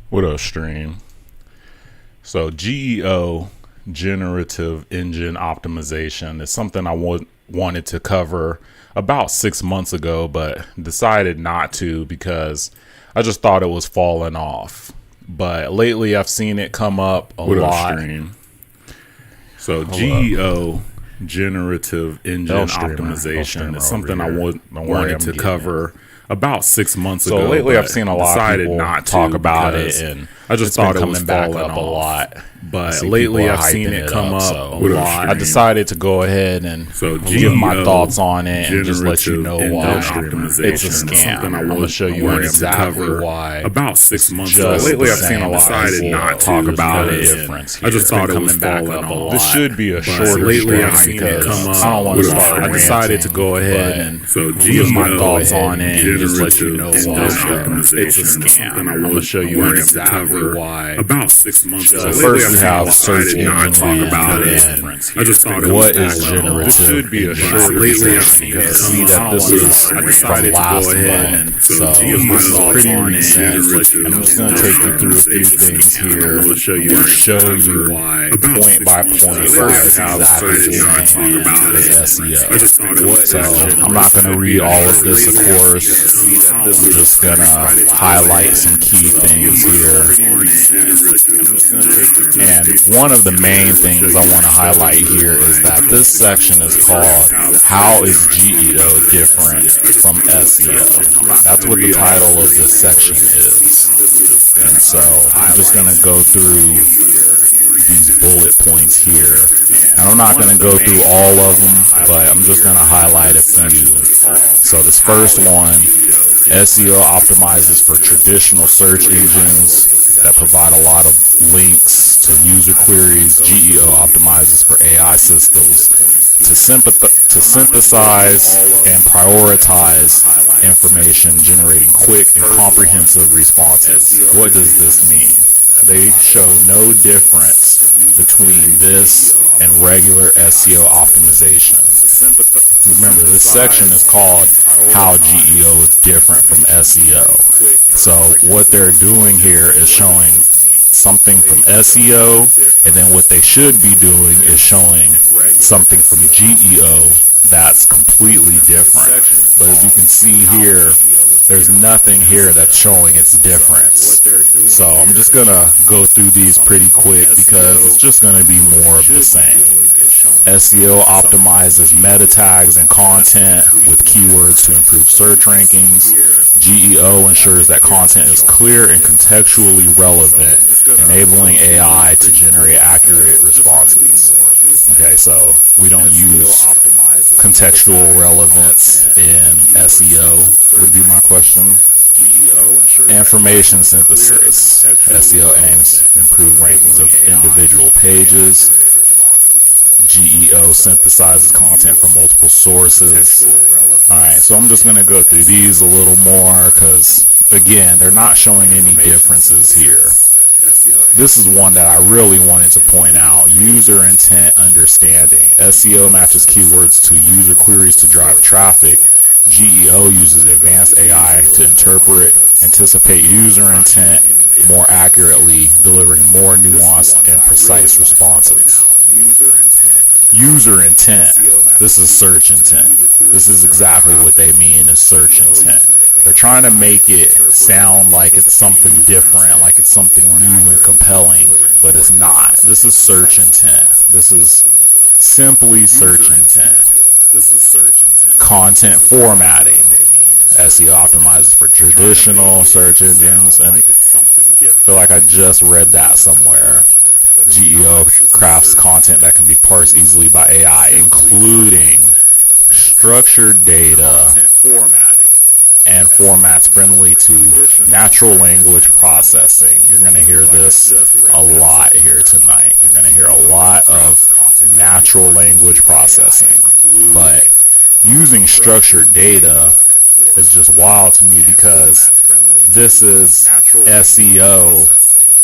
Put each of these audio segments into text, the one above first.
What up, stream? So GEO, Generative Engine Optimization, is something I wanted to cover about 6 months ago, but decided not to because I just thought it was falling off. But lately I've seen it come up a lot. Stream? So GEO, Generative Engine Optimization, is something I wanted to cover about 6 months ago. So lately I've seen a lot of people not talk about it, and I just thought it was falling off a lot. But lately I've seen it come up a lot. I decided to go ahead and give my thoughts on it and just let you know why it's a scam. I'm going to show you exactly why. About 6 months ago. Lately I've seen a lot of people talk about it. I just thought it was falling off. This should be a shorter lately I've seen it come up. I don't want to start. I decided to go ahead and give my thoughts on it and just let you know why it's a scam. I'm going to show you exactly why. About 6 months ago. First, we have search engine talk about it. I just thought it was generative. This should be a short description. You can see that this is from last month, so this is pretty recent. I'm just going to take you through a few things here to show you point by point why it's exactly the same as SEO. So I'm not going to read all of this, of course. I'm just going to highlight some key things here. And one of the main things I want to highlight here is that this section is called "How is GEO different from SEO?" That's what the title of this section is. And so I'm just going to go through these bullet points here. And I'm not going to go through all of them, but I'm just going to highlight a few. So this first one, SEO optimizes for traditional search engines that provide a lot of links to user queries. GEO optimizes for AI systems to synthesize and prioritize information, generating quick and comprehensive responses. What does this mean? They show no difference between this and regular SEO optimization. Remember, this section is called "How GEO is different from SEO." So what they're doing here is showing something from SEO, and then what they should be doing is showing something from GEO that's completely different. But as you can see here, there's nothing here that's showing its difference. So I'm just going to go through these pretty quick because it's just going to be more of the same. SEO optimizes meta tags and content with keywords to improve search rankings. GEO ensures that content is clear and contextually relevant, enabling AI to generate accurate responses. Okay, so we don't use contextual relevance in SEO, would be my question. Information synthesis. SEO aims to improve rankings of individual pages. GEO synthesizes content from multiple sources. Alright, so I'm just going to go through these a little more because, again, they're not showing any differences here. This is one that I really wanted to point out. User intent understanding. SEO matches keywords to user queries to drive traffic. GEO uses advanced AI to interpret, anticipate user intent more accurately, delivering more nuanced and precise responses. User intent. This is search intent. This is exactly what they mean as search intent. They're trying to make it sound like it's something different, like it's something new and compelling, but it's not. This is search intent. This is simply search intent. Content formatting. SEO optimizes for traditional search engines, and I feel like I just read that somewhere. GEO crafts content that can be parsed easily by AI, including structured data and formats friendly to natural language processing. You're going to hear this a lot here tonight. You're going to hear a lot of natural language processing. But using structured data is just wild to me because this is SEO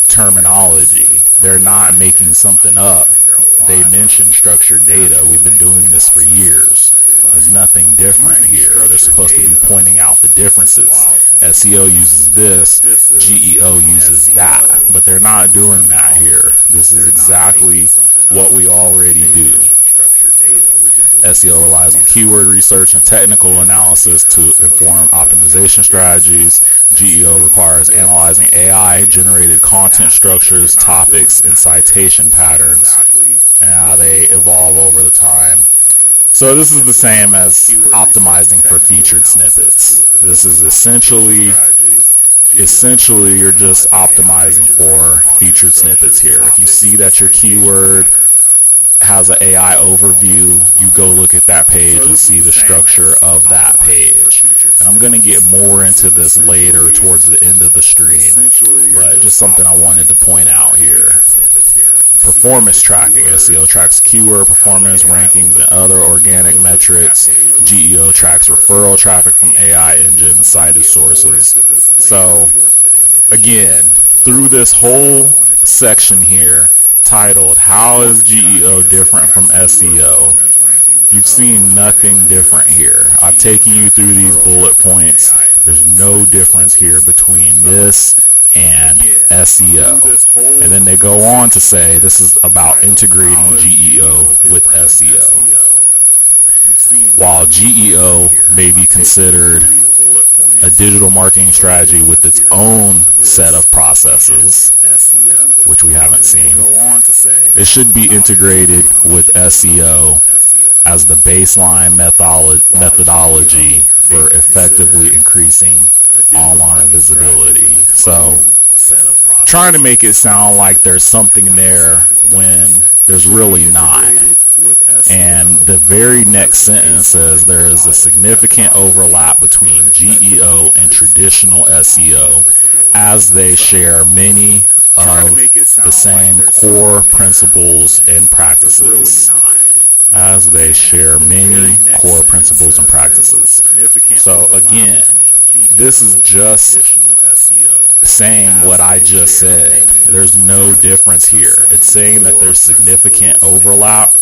terminology. They're not making something up. they mention structured data. We've been doing this for years. There's nothing different here. They're supposed to be pointing out the differences. SEO uses this, GEO uses that, but they're not doing that here. This is exactly what we already do. SEO relies on keyword research and technical analysis to inform optimization strategies. GEO requires analyzing AI-generated content structures, topics, and citation patterns, and how they evolve over the time. So this is the same as optimizing for featured snippets. This is essentially you're just optimizing for featured snippets here. If you see that your keyword has an AI overview, you go look at that page and see the structure of that page. And I'm going to get more into this later towards the end of the stream, but just something I wanted to point out here. Performance tracking. SEO tracks keyword performance, rankings, and other organic metrics. GEO tracks referral traffic from AI engines, cited sources. So again, through this whole section here titled "How is GEO different from SEO?" you've seen nothing different here. I've taken you through these bullet points. There's no difference here between this and SEO. And then they go on to say this is about integrating GEO with SEO. While GEO may be considered a digital marketing strategy with its own set of processes, which we haven't seen, it should be integrated with SEO as the baseline methodology for effectively increasing online visibility. So trying to make it sound like there's something there when there's really not. And the very next sentence says there is a significant overlap between GEO and traditional SEO as they share many of the same core principles and practices. So again, this is just saying what I just said. There's no difference here. It's saying that there's significant overlap.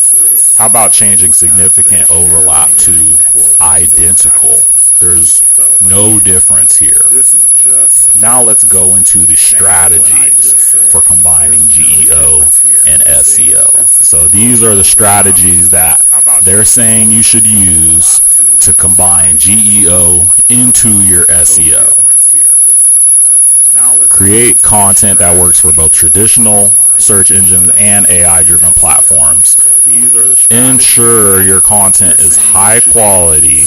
How about changing significant overlap to identical? There's no difference here. Now let's go into the strategies for combining GEO and SEO. So these are the strategies that they're saying you should use to combine GEO into your SEO. Create content that works for both traditional search engines and AI-driven platforms. Ensure your content is high quality.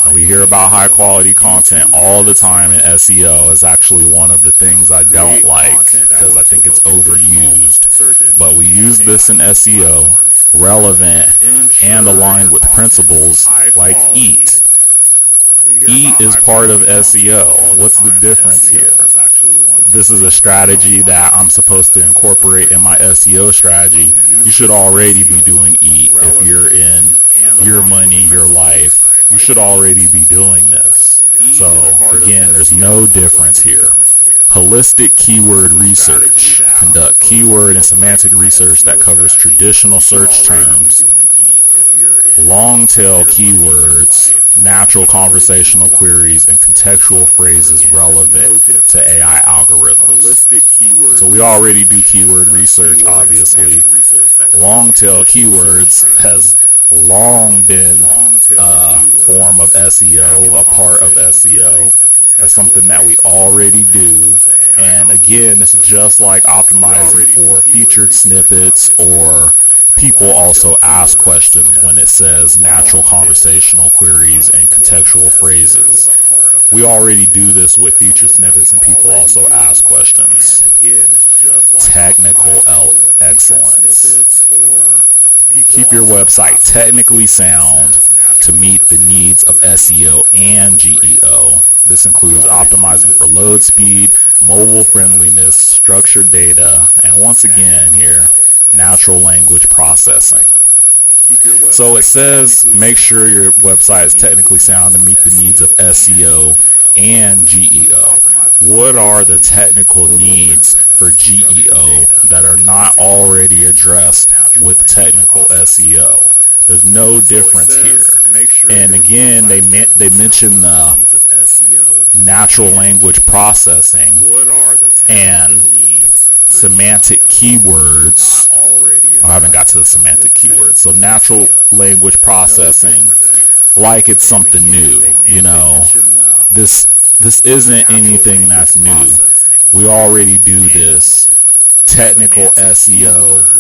And we hear about high quality content all the time in SEO. Is actually one of the things I don't like because I think it's overused. But we use this in SEO, relevant and aligned with principles like EAT. EAT is part of SEO. What's the difference here? This is a strategy that I'm supposed to incorporate in my SEO strategy. You should already be doing EAT. If you're in your money, your life, you should already be doing this. So again, there's no difference here. Holistic keyword research. Conduct keyword and semantic research that covers traditional search terms, long tail keywords, natural conversational queries, and contextual phrases relevant to AI algorithms. So we already do keyword research, obviously. Long tail keywords has long been a form of SEO, a part of SEO. That's something that we already do. And again, it's just like optimizing for featured snippets, or people also ask questions when it says natural conversational queries and contextual phrases. We already do this with featured snippets, and people also ask questions. Technical excellence. Keep your website technically sound to meet the needs of SEO and GEO. This includes optimizing for load speed, mobile friendliness, structured data, and once again here, natural language processing. So it says make sure your website is technically sound to meet the needs of SEO and GEO. What are the technical needs for GEO that are not already addressed with technical SEO? There's no difference here. And again, they mention the natural language processing and semantic keywords. I haven't got to the semantic keywords. So natural language processing, like it's something new. You know, this isn't anything that's new. We already do this. Technical SEO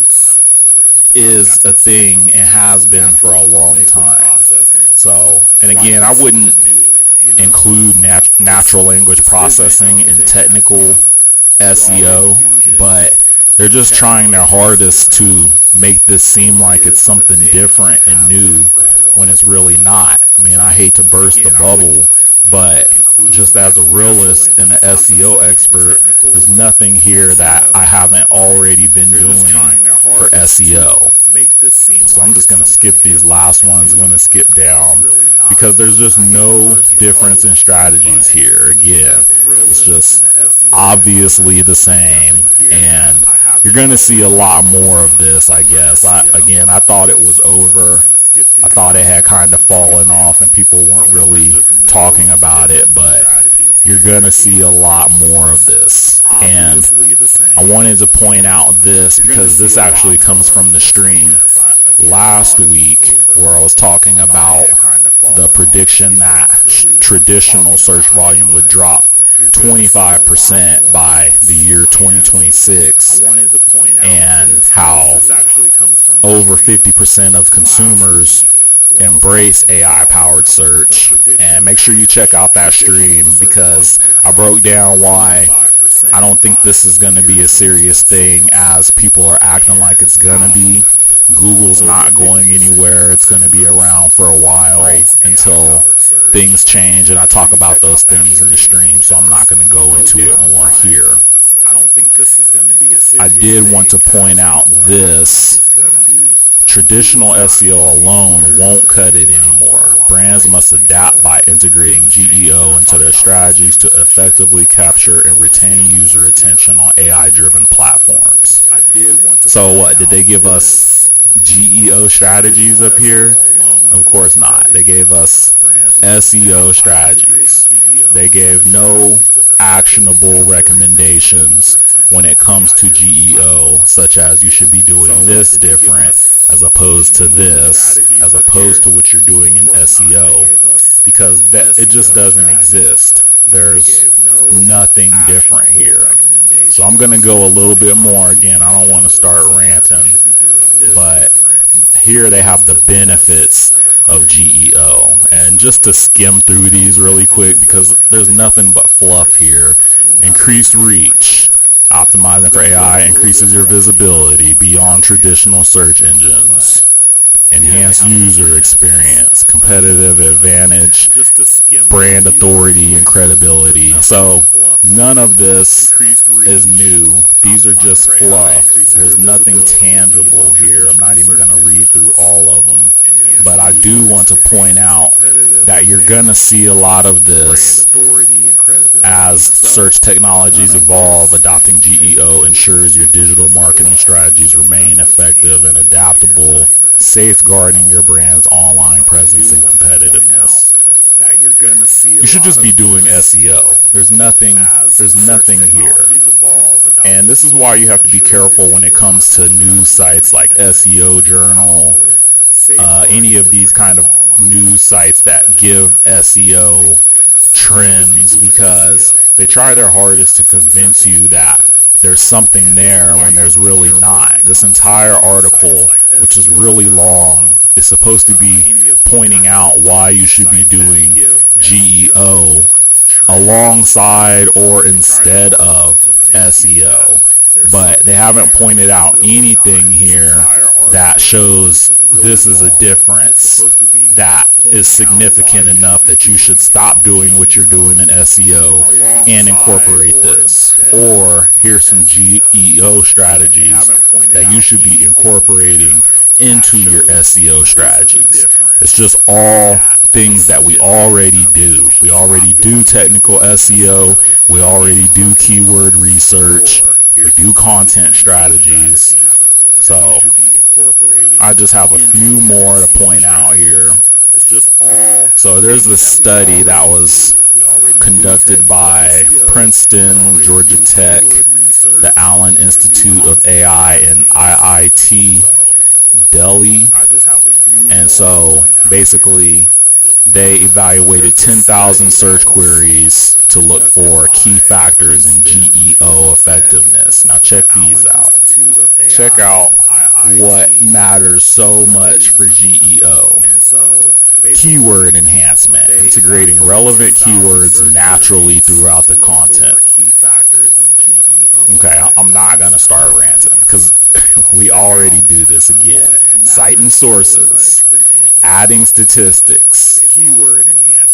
is a thing and has been for a long time. So, and again, I wouldn't include natural language processing in technical SEO, but they're just trying their hardest to make this seem like it's something different and new when it's really not. I mean, I hate to burst the bubble, but just as a realist and an SEO expert, there's nothing here that I haven't already been doing for SEO. So I'm just going to skip these last ones. I'm going to skip down because there's just no difference in strategies here. Again, it's just obviously the same, and you're going to see a lot more of this, I guess. I thought it was over. I thought it had kind of fallen off and people weren't really talking about it, but you're going to see a lot more of this. And I wanted to point out this because this actually comes from the stream last week where I was talking about the prediction that traditional search volume would drop 25% by the year 2026, and how over 50% of consumers embrace AI powered search. And make sure you check out that stream because I broke down why I don't think this is going to be a serious thing as people are acting like it's going to be. Google's not going anywhere. It's going to be around for a while until things change, and I talk about those things in the stream, so I'm not going to go into it more here. I did want to point out this. Traditional SEO alone won't cut it anymore. Brands must adapt by integrating GEO into their strategies to effectively capture and retain user attention on AI-driven platforms. So what, did they give us GEO strategies up here? Of course not. They gave us SEO strategies. They gave no actionable recommendations when it comes to GEO, such as you should be doing this different as opposed to this, as opposed to what you're doing in SEO, because it just doesn't exist. There's nothing different here. So I'm going to go a little bit more. Again, I don't want to start ranting, but here they have the benefits of GEO. And just to skim through these really quick, because there's nothing but fluff here. Increased reach. Optimizing for AI increases your visibility beyond traditional search engines. Enhanced user experience, competitive advantage, brand authority and credibility. So none of this is new. These are just fluff. There's nothing tangible here. I'm not even going to read through all of them. But I do want to point out that you're going to see a lot of this as search technologies evolve. Adopting GEO ensures your digital marketing strategies remain effective and adaptable, safeguarding your brand's online presence and competitiveness. You should just be doing SEO. There's nothing here. And this is why you have to be careful when it comes to news sites like SEO Journal, any of these kind of news sites that give SEO trends, because they try their hardest to convince you that there's something there when there's really not. This entire article, which is really long, is supposed to be pointing out why you should be doing GEO alongside or instead of SEO. But they haven't pointed out anything here that shows this is a difference that is significant enough that you should stop doing what you're doing in SEO and incorporate this. Or here's some GEO strategies that you should be incorporating into your SEO strategies. It's just all things that we already do. We already do technical SEO. We already do keyword research. We do content strategies. So I just have a few more to point out here. So there's this study that was conducted by Princeton, Georgia Tech, the Allen Institute of AI, and IIT Delhi. And so basically they evaluated 10,000 search queries to look for key factors in GEO effectiveness. Now check these out. Check out what matters so much for GEO. Keyword enhancement, integrating relevant keywords naturally throughout the content. Okay, I'm not going to start ranting because we already do this again. Citing sources, adding statistics,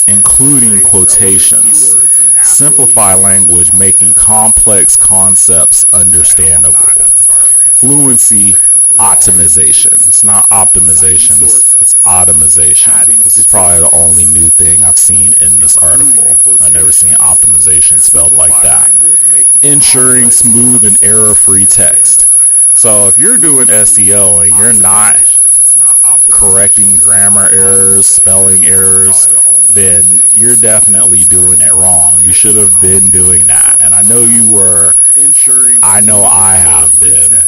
including quotations, simplify language, making complex concepts understandable. Fluency optimization. It's not optimization, it's automation. This is probably the only new thing I've seen in this article. I've never seen optimization spelled like that. Ensuring smooth and error-free text. So if you're doing SEO and you're not correcting grammar errors, spelling errors, then you're definitely doing it wrong. You should have been doing that. And I know you were. I know I have been.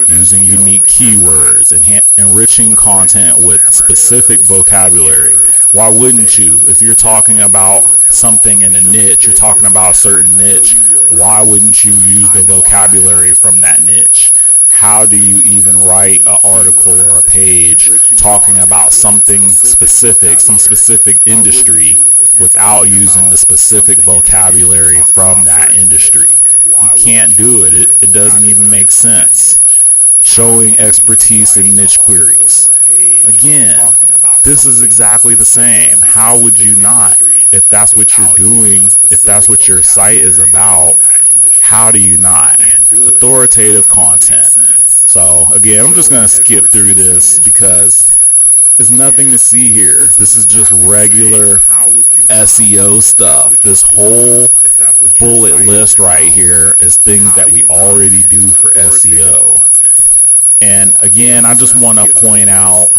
Using unique keywords, enriching content with specific vocabulary. Why wouldn't you? If you're talking about something in a niche, you're talking about a certain niche, why wouldn't you use the vocabulary from that niche? How do you even write an article or a page talking about something specific, some specific industry, without using the specific vocabulary from that industry? You can't do it. It doesn't even make sense. Showing expertise in niche queries. Again, this is exactly the same. How would you not? If that's what you're doing, if that's what your site is about, how do you not? Authoritative content. So again, I'm just going to skip through this because there's nothing to see here. This is just regular SEO stuff. This whole bullet list right here is things that we already do for SEO. And again, I just want to point out,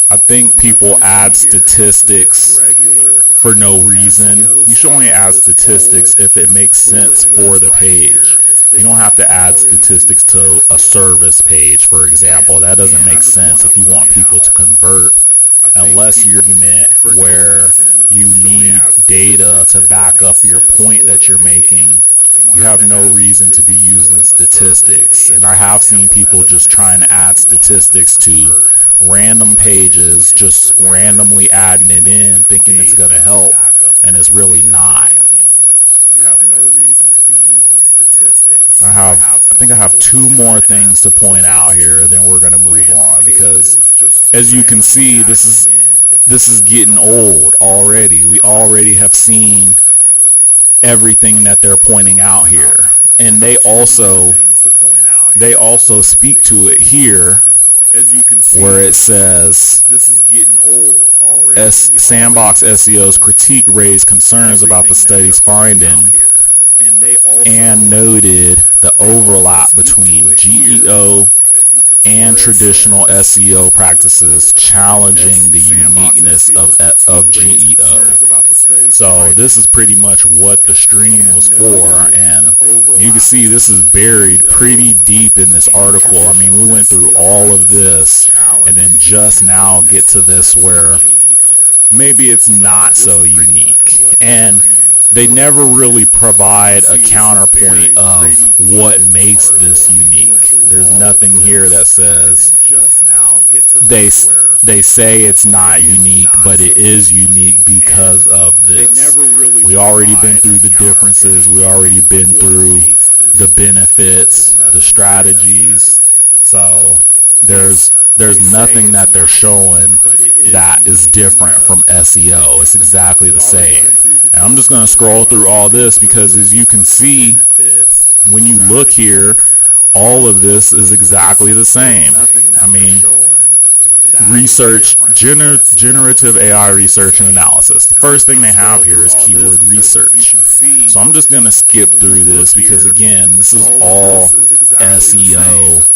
I think people add statistics for no reason. You should only add statistics if it makes sense for the page. You don't have to add statistics to a service page, for example. That doesn't make sense if you want people to convert, unless you're argument where you need data to back up your point that you're making. You have no reason to be using statistics. And I have seen people just trying to add statistics to random pages, just randomly adding it in, thinking it's going to help, and it's really not. You have no reason to be using statistics. I think I have two more things to point out here, then we're going to move on, because as you can see, this is getting old already. We already have seen everything that they're pointing out here, and they also speak to it here, where it says, this is getting old already. Sandbox SEO's critique raised concerns about the study's finding and noted the overlap between GEO and traditional SEO practices, challenging the uniqueness of GEO. So this is pretty much what the stream was for, and you can see this is buried pretty deep in this article. I mean, we went through all of this and then just now get to this where maybe it's not so unique, and they never really provide a counterpoint of what makes this unique. There's nothing here that says they say it's not unique, but it is unique because of this. We already been through the differences. We already been through the benefits, the strategies. So there's nothing that they're showing that is different from SEO. It's exactly the same. And I'm just going to scroll through all this because, as you can see, when you look here All of this is exactly the same. I mean, generative AI research and analysis. The first thing they have here is keyword research. So I'm just going to skip through this because, again, this is all SEO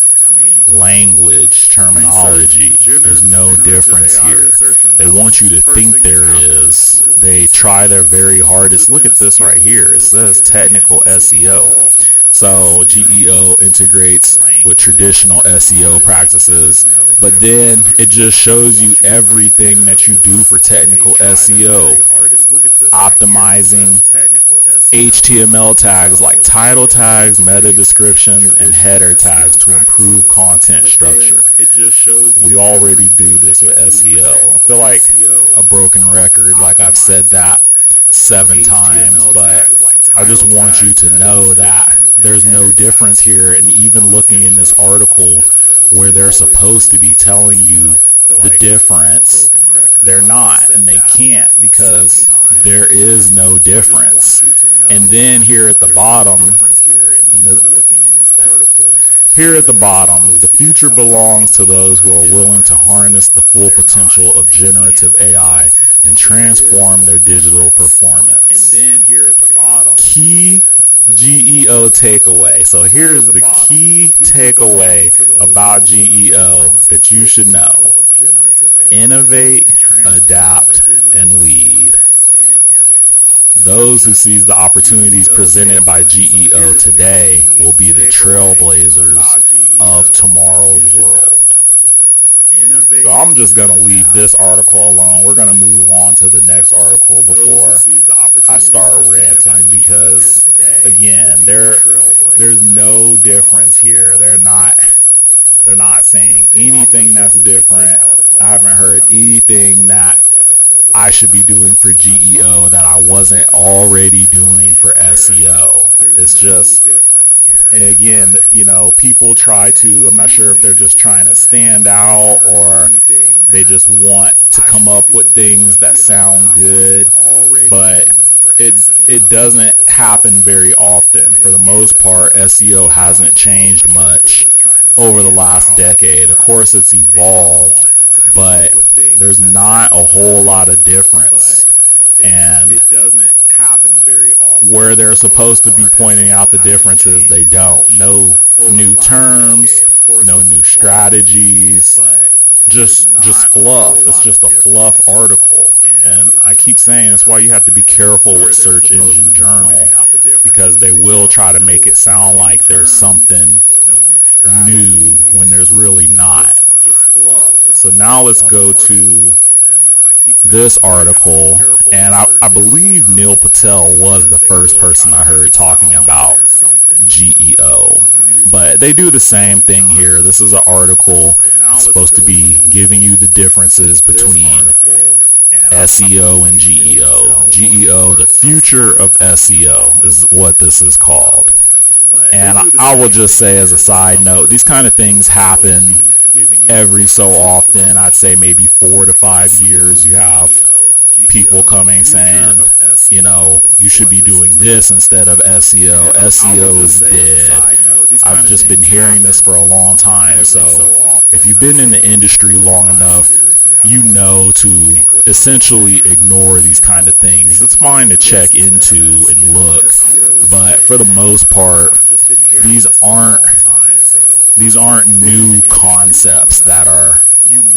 language terminology. There's no difference here. They want you to think there is. They try their very hardest. Look at this right here. It says technical SEO. So GEO integrates with traditional SEO practices, but then it just shows you everything that you do for technical SEO, optimizing HTML tags like title tags, meta descriptions, and header tags to improve content structure. We already do this with SEO. I feel like a broken record, like I've said that 7 times, but I just want you to know that there's no difference here. And even looking in this article where they're supposed to be telling you the difference, they're not, and they can't, because there is no difference. And then here at the bottom, the future belongs to those who are willing to harness the full potential of generative AI and transform their digital performance. Key GEO takeaway. So here's the key takeaway about GEO that you should know. Innovate, adapt, and lead. Those who seize the opportunities presented by GEO today will be the trailblazers of tomorrow's world. So I'm just going to leave this article alone. We're going to move on to the next article before I start ranting, because, again, there's no difference here. They're not saying anything that's different. I haven't heard anything that I should be doing for GEO that I wasn't already doing for SEO. It's just, and again, you know, people try to, I'm not sure if they're just trying to stand out or they just want to come up with things that sound good, but it doesn't happen very often. For the most part, SEO hasn't changed much over the last decade. Of course, it's evolved, but there's not a whole lot of difference. And where they're supposed to be pointing out the differences, they don't. No new terms, no new strategies, just fluff. It's just a fluff article. And I keep saying that's why you have to be careful with Search Engine Journal, because they will try to make it sound like there's something new when there's really not. So now let's go to this article, and I believe Neil Patel was the first person I heard talking about GEO, but they do the same thing here. This is an article supposed to be giving you the differences between SEO and GEO. GEO, the future of SEO, is what this is called. And I will just say, as a side note, these kind of things happen every so often. I'd say maybe 4 to 5 years. You have people coming saying, you know, you should be doing this instead of SEO. SEO is dead. I've just been hearing this for a long time. So if you've been in the industry long enough, you know to essentially ignore these kind of things. It's fine to check into and look, but for the most part, these aren't new concepts that are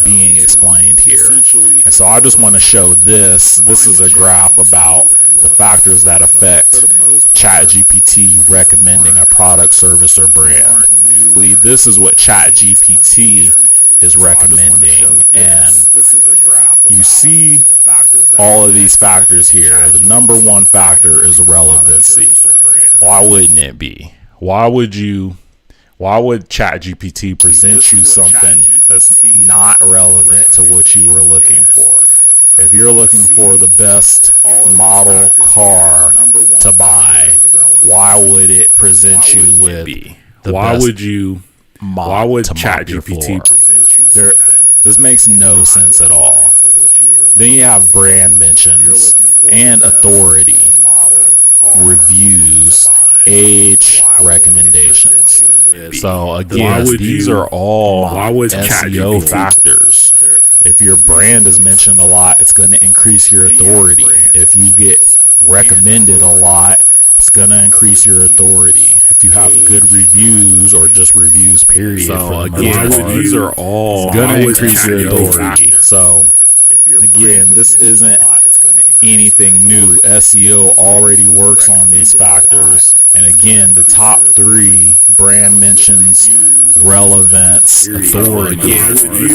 being explained here. And so I just want to show this. This is a graph about the factors that affect ChatGPT recommending a product, service, or brand. This is what ChatGPT is recommending, and you see all of these factors here. The number one factor is relevancy. Why wouldn't it be? Why would ChatGPT present you something that's not relevant to what you were looking for? If you're looking for the best model car to buy, why would it present you with why would ChatGPT? This makes no sense at all. Then you have brand mentions and authority, reviews, age, recommendations. be. So again, these are all SEO factors. If your brand is mentioned a lot, it's going to increase your authority. If you get recommended a lot, it's going to increase your authority. If you have good reviews or just reviews, period. So again, these are all going to increase your authority. So again, this isn't anything new. SEO already works on these factors. And again, the top three, brand mentions, relevance, authority,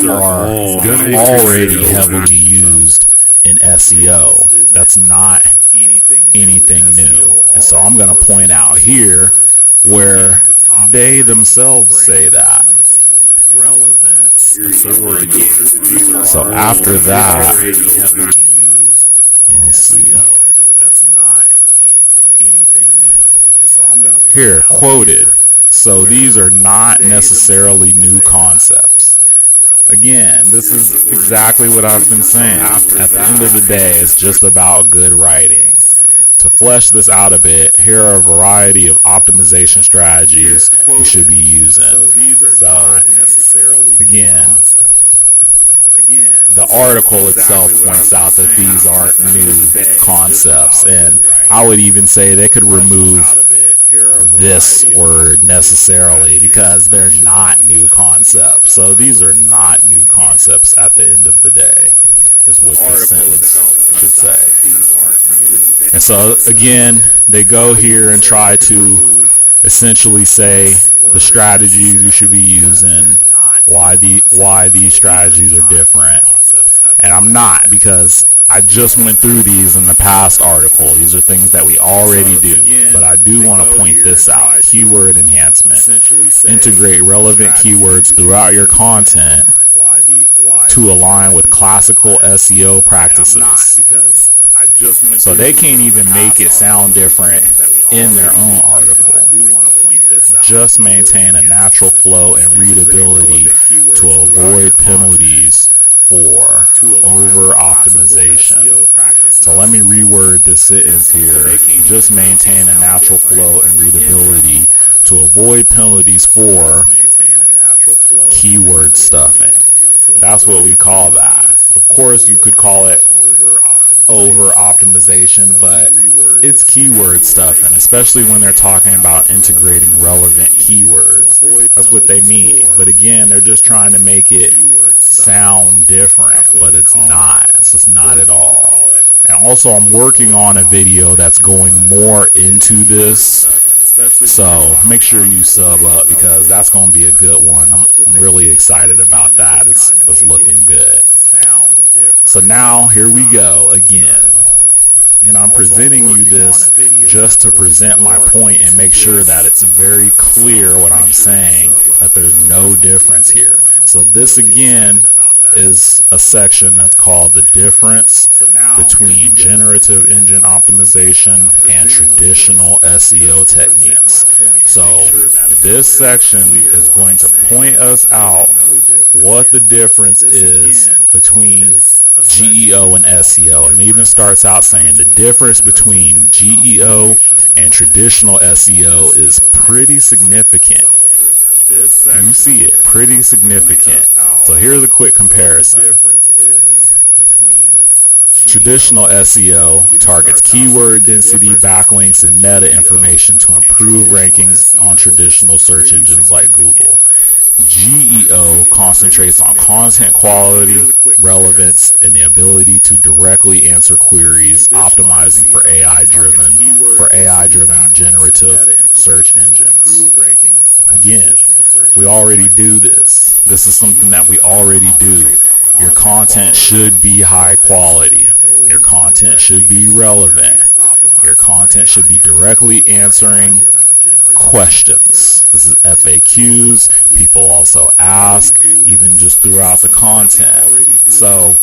are already heavily used in SEO. That's not anything new. And so I'm going to point out here where they themselves say that. So after that, let's see. Here, quoted. So these are not necessarily new concepts. Again, this is exactly what I've been saying. At the end of the day, it's just about good writing. To flesh this out a bit, here are a variety of optimization strategies you should be using. So, again, the article itself points out that these aren't new concepts, and I would even say they could remove this word necessarily because they're not new concepts. So these are not new concepts at the end of the day, is what this sentence should say. And so again, they go here and try to essentially say the strategies you should be using, why these strategies are different. And I'm not, because I just went through these in the past article. These are things that we already do, but I do want to point this out. Keyword enhancement. Integrate relevant keywords throughout your content to align with classical SEO practices. So they can't even make it sound different in their own article. Just maintain a natural flow and readability to avoid penalties for over optimization. So let me reword this sentence here. Just maintain a natural flow and readability to avoid penalties for keyword stuffing. That's what we call that. Of course, you could call it over optimization, but it's keyword stuffing, especially when they're talking about integrating relevant keywords. That's what they mean. But again, they're just trying to make it sound different, but it's not. It's just not at all. And also, I'm working on a video that's going more into this, so make sure you sub up because that's going to be a good one. I'm really excited about that. It's looking good. So now here we go again, and I'm presenting you this just to present my point and make sure that it's very clear what I'm saying, that there's no difference here. So this again is a section that's called the difference between generative engine optimization and traditional SEO techniques. So this section is going to point us out what the difference is between GEO and SEO, and it even starts out saying the difference between GEO and traditional SEO is pretty significant. You see it, pretty significant. So here's a quick comparison. Traditional SEO targets keyword density, backlinks, and meta information to improve rankings on traditional search engines like Google. GEO concentrates on content quality, relevance, and the ability to directly answer queries, optimizing for AI-driven generative search engines. Again, we already do this. This is something that we already do. Your content should be high quality. Your content should be relevant. Your content should be directly answering questions. This is FAQs. People also ask, even just throughout the content. So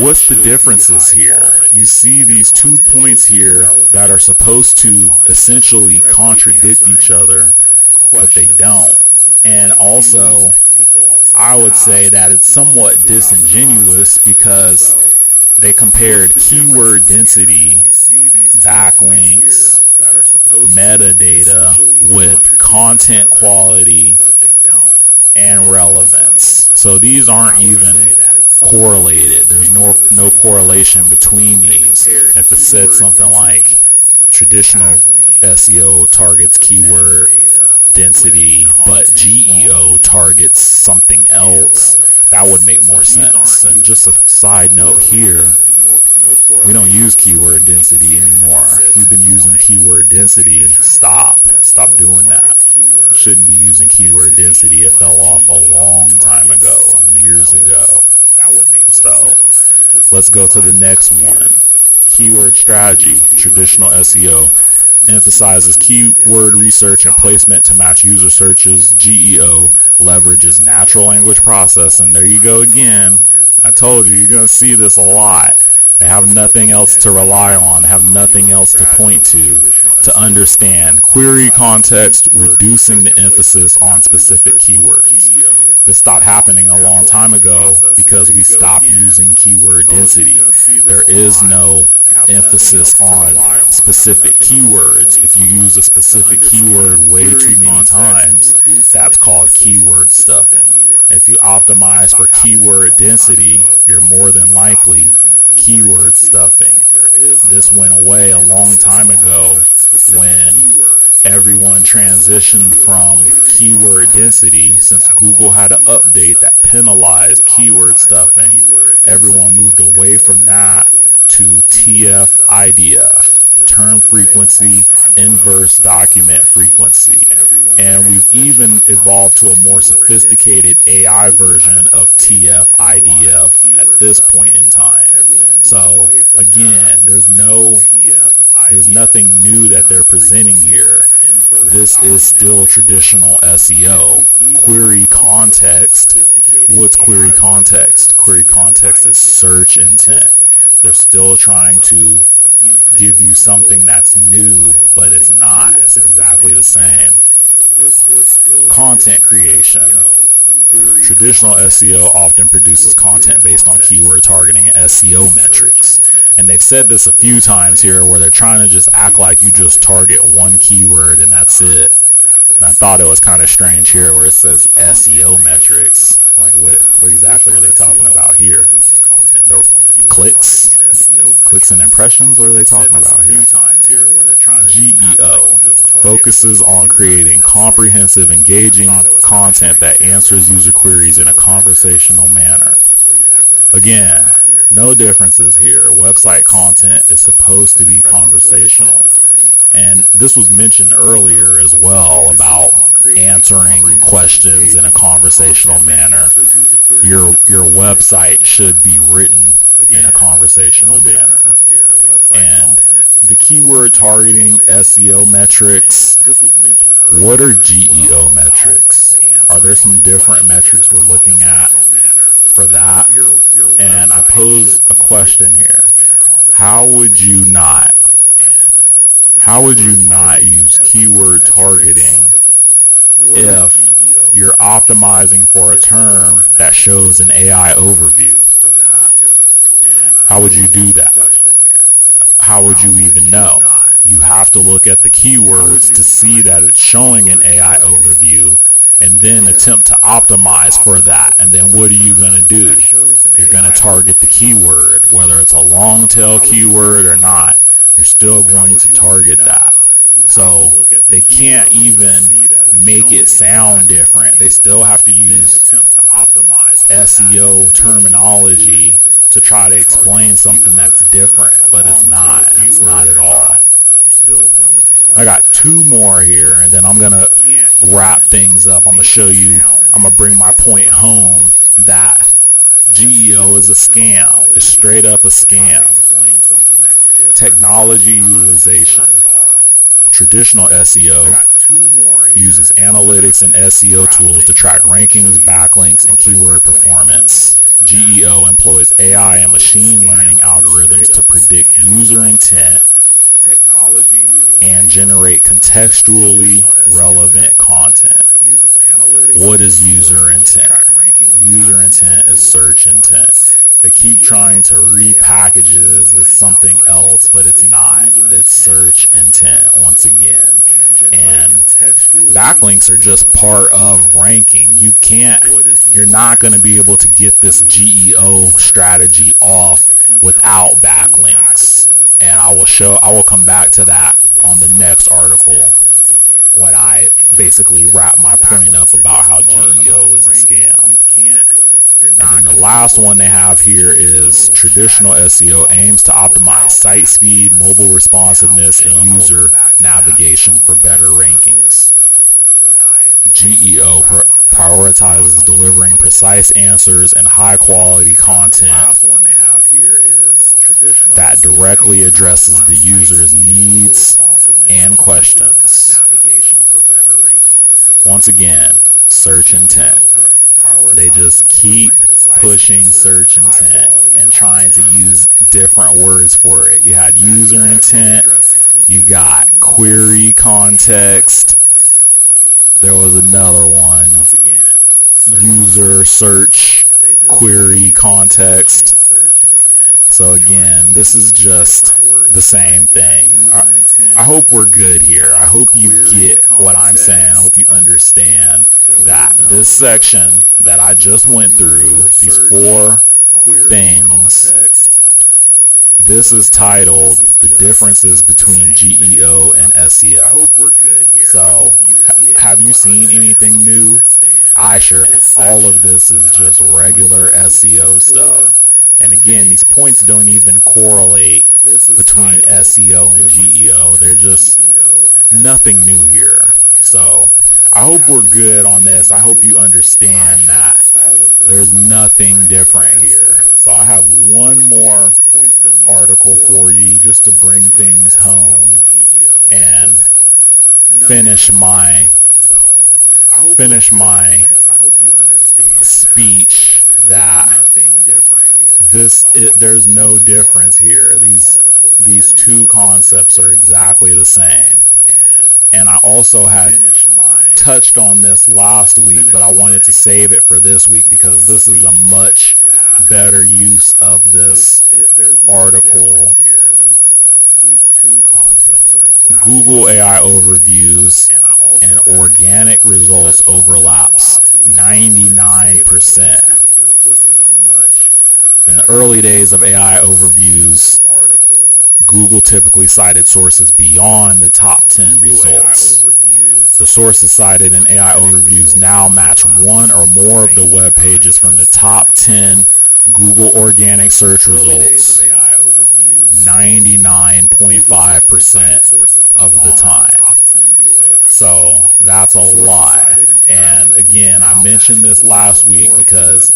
what's the differences here? You see these 2 points here that are supposed to essentially contradict each other, but they don't. And also, I would say that it's somewhat disingenuous because they compared keyword density, backlinks, metadata with content quality and relevance. So these aren't even correlated. There's no correlation between these. If it said something like traditional SEO targets keyword density, but GEO targets something else, that would make more sense. And just a side note here, we don't use keyword density anymore. If you've been using keyword density, stop doing that. You shouldn't be using keyword density. It fell off a long time ago, years ago. So let's go to the next one. Keyword strategy. Traditional SEO emphasizes keyword research and placement to match user searches. GEO leverages natural language processing. There you go again. I told you, you're going to see this a lot. They have nothing else to rely on. They have nothing else to point to understand. Query context, reducing the emphasis on specific keywords. This stopped happening a long time ago because we stopped using keyword density. There is no emphasis on specific keywords. If you use a specific keyword way too many times, that's called keyword stuffing. If you optimize for keyword density, you're more than likely keyword stuffing. This went away a long time ago when everyone transitioned from keyword density. Since Google had an update that penalized keyword stuffing, everyone moved away from that to TF-IDF, term frequency, inverse document frequency. And we've even evolved to a more sophisticated AI version of TF-IDF at this point in time. So again, there's nothing new that they're presenting here. This is still traditional SEO. Query context. What's query context? Query context is search intent. They're still trying to give you something that's new, but it's not. It's exactly the same. Content creation. Traditional SEO often produces content based on keyword targeting and SEO metrics. And they've said this a few times here where they're trying to just act like you just target one keyword and that's it. And I thought it was kind of strange here where it says SEO metrics. Like what exactly are they talking about here? The clicks and impressions? What are they talking about here? GEO focuses on creating comprehensive, engaging content that answers user queries in a conversational manner. Again, no differences here. Website content is supposed to be conversational. And this was mentioned earlier as well about answering questions in a conversational manner. Your website should be written in a conversational manner. And the keyword targeting SEO metrics, what are GEO metrics? Are there some different metrics we're looking at for that? And I pose a question here. How would you not use keyword targeting if you're optimizing for a term that shows an AI overview? How would you do that? How would you even know? You have to look at the keywords to see that it's showing an AI overview and then attempt to optimize for that. And then what are you going to do? You're going to target the keyword, whether it's a long tail keyword or not. You're still going to target that. So they can't even make it sound different. They still have to use SEO terminology to try to explain something that's different, but it's not. It's not at all. I got two more here, and then I'm going to wrap things up. I'm going to show you, I'm going to bring my point home that GEO is a scam. It's straight up a scam. Technology utilization. Traditional SEO uses analytics and SEO tools to track rankings, backlinks, and keyword performance. GEO employs AI and machine learning algorithms to predict user intent and generate contextually relevant content. What is user intent? User intent is search intent. They keep trying to repackage it as something else, but it's not. It's search intent once again. And backlinks are just part of ranking. You're not going to be able to get this GEO strategy off without backlinks. And I will come back to that on the next article when I basically wrap my point up about how GEO is a scam. And then the last one they have here is traditional SEO aims to optimize site speed, mobile responsiveness, and user navigation for better rankings. GEO prioritizes delivering precise answers and high quality content that directly addresses the user's needs and questions. Once again, search intent. They just keep pushing search intent and trying to use different words for it. You had user intent, you got query context, there was another one, user search query context. So again, this is just the same thing. I hope we're good here. I hope you get what I'm saying. I hope you understand that this section that I just went through, these 4 things, this is titled The Differences Between GEO and SEO. So, have you seen anything new? I sure. All of this is just regular SEO stuff. And again, these points don't even correlate between SEO and GEO. They're just nothing new here. So I hope we're good on this. I hope you understand that there's nothing different here. So I have one more article for you just to bring things home and finish my speech that there's no difference here. These 2 concepts are exactly the same. And I also had touched on this last week, but I wanted to save it for this week because this is a much better use of this article. Google AI overviews and organic results overlaps 99%. In the early days of AI overviews, Google typically cited sources beyond the top 10 results. The sources cited in AI overviews now match one or more of the web pages from the top 10 Google organic search results 99.5% of the time. So that's a lot. And again, I mentioned this last week because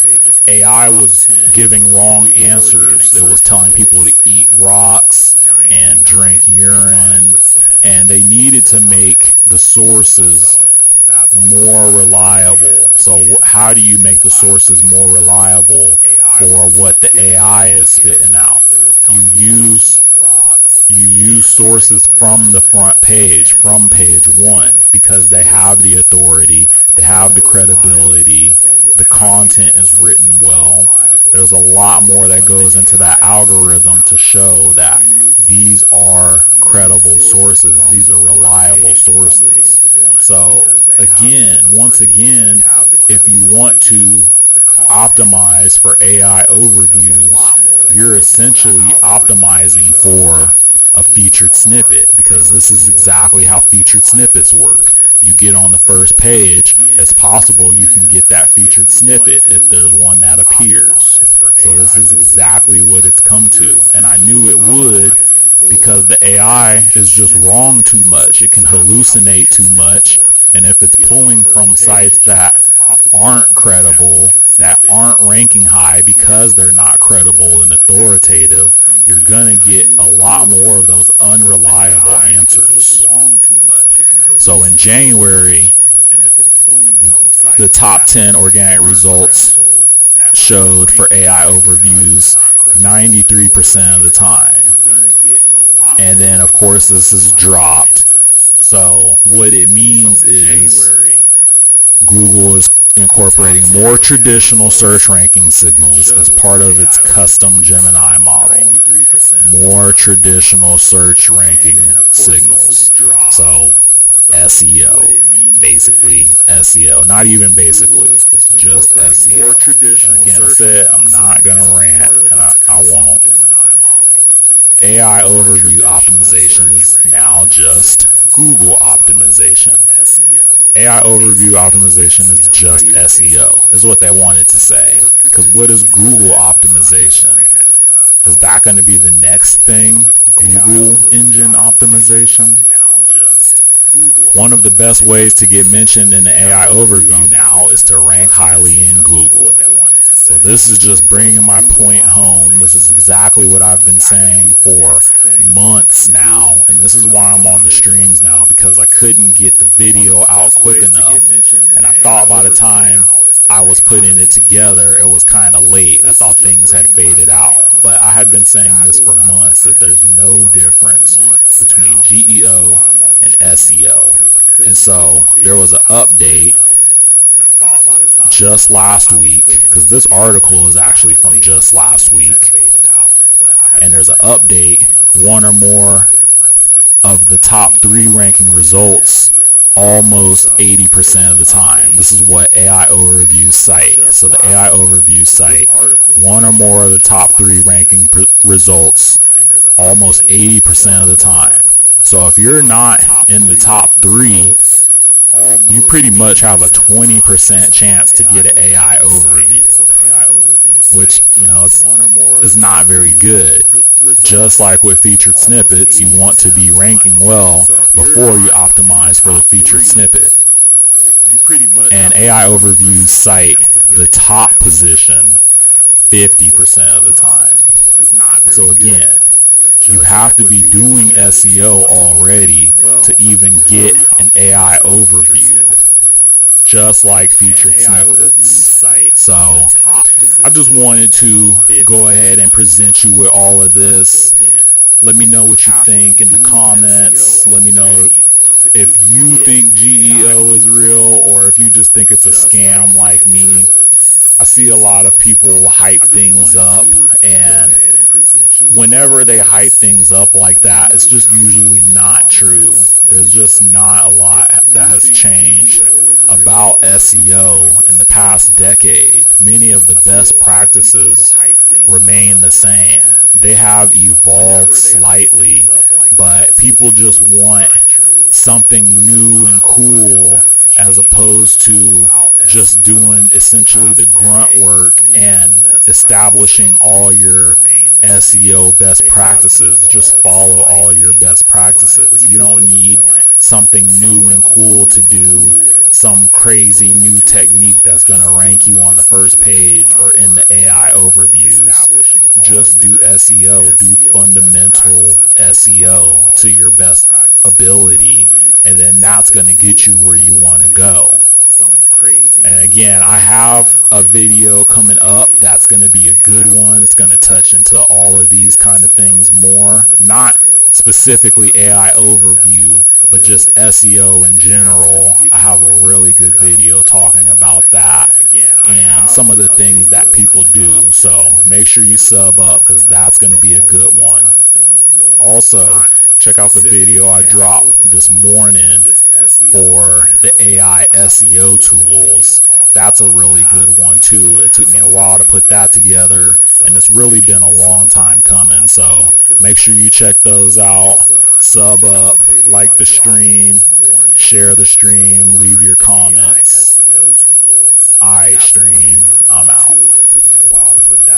AI was giving wrong answers. It was telling people to eat rocks and drink urine, and they needed to make the sources more reliable. So how do you make the sources more reliable for what the AI is spitting out? You use sources from the front page, from page 1, because they have the authority, they have the credibility, the content is written well. There's a lot more that goes into that algorithm to show that these are credible sources, these are reliable sources. So again, once again, if you want to optimize for AI overviews, you're essentially optimizing for a featured snippet, because this is exactly how featured snippets work. You get on the first page, it's possible you can get that featured snippet if there's one that appears. So this is exactly what it's come to, and I knew it would because the AI is just wrong too much. It can hallucinate too much, and if it's pulling from sites that aren't credible, that aren't ranking high because they're not credible and authoritative, you're gonna get a lot more of those unreliable answers. So in January, the top 10 organic results showed for AI overviews 93% of the time. And then of course this is dropped. So what it means is Google is incorporating more traditional search ranking signals as part of its custom Gemini model. More traditional search ranking signals. So SEO. Basically SEO. Not even basically. It's just SEO. And again, I said I'm not going to rant, and I won't. AI overview optimization is now just Google optimization. AI overview optimization is just SEO, is what they wanted to say. Because what is Google optimization? Is that going to be the next thing? Google engine optimization? One of the best ways to get mentioned in the AI overview now is to rank highly in Google. So this is just bringing my point home. This is exactly what I've been saying for months now, and this is why I'm on the streams now, because I couldn't get the video out quick enough, and I thought by the time I was putting it together, it was kind of late. I thought things had faded out, but I had been saying this for months, that there's no difference between GEO and SEO. And so there was an update just last week, because this article is actually from just last week, and there's an update. One or more of the top 3 ranking results almost 80% of the time. This is what AI Overview cite. So the AI Overview site, one or more of the top 3 ranking results almost 80% of the time. So if you're not in the top 3, you pretty much have a 20% chance to get an AI overview, which, you know, is not very good. Just like with featured snippets, you want to be ranking well before you optimize for the featured snippet. And AI overviews cite the top position 50% of the time. So again, you have to be doing SEO already to even get an AI overview, just like featured snippets. So I just wanted to go ahead and present you with all of this. Let me know what you think in the comments. Let me know if you think GEO is real, or if you just think it's a scam like me. I see a lot of people hype things up, and whenever they hype things up like that, it's just usually not true. There's just not a lot that has changed about SEO in the past decade. Many of the best practices remain the same. They have evolved slightly, but people just want something new and cool, as opposed to just doing essentially the grunt work and establishing all your SEO best practices. Just follow all your best practices. You don't need something new and cool to do some crazy new technique that's going to rank you on the first page or in the AI overviews. Just do SEO, do fundamental SEO to your best ability, and then that's going to get you where you want to go. And again, I have a video coming up that's going to be a good one. It's going to touch into all of these kind of things more, not specifically AI overview, but just SEO in general. I have a really good video talking about that and some of the things that people do. So make sure you sub up, because that's going to be a good one. Also, check out the video I dropped this morning for the AI SEO tools. That's a really good one too. It took me a while to put that together, and it's really been a long time coming. So make sure you check those out. Sub up, like the stream, share the stream, leave your comments. Alright, stream, I'm out.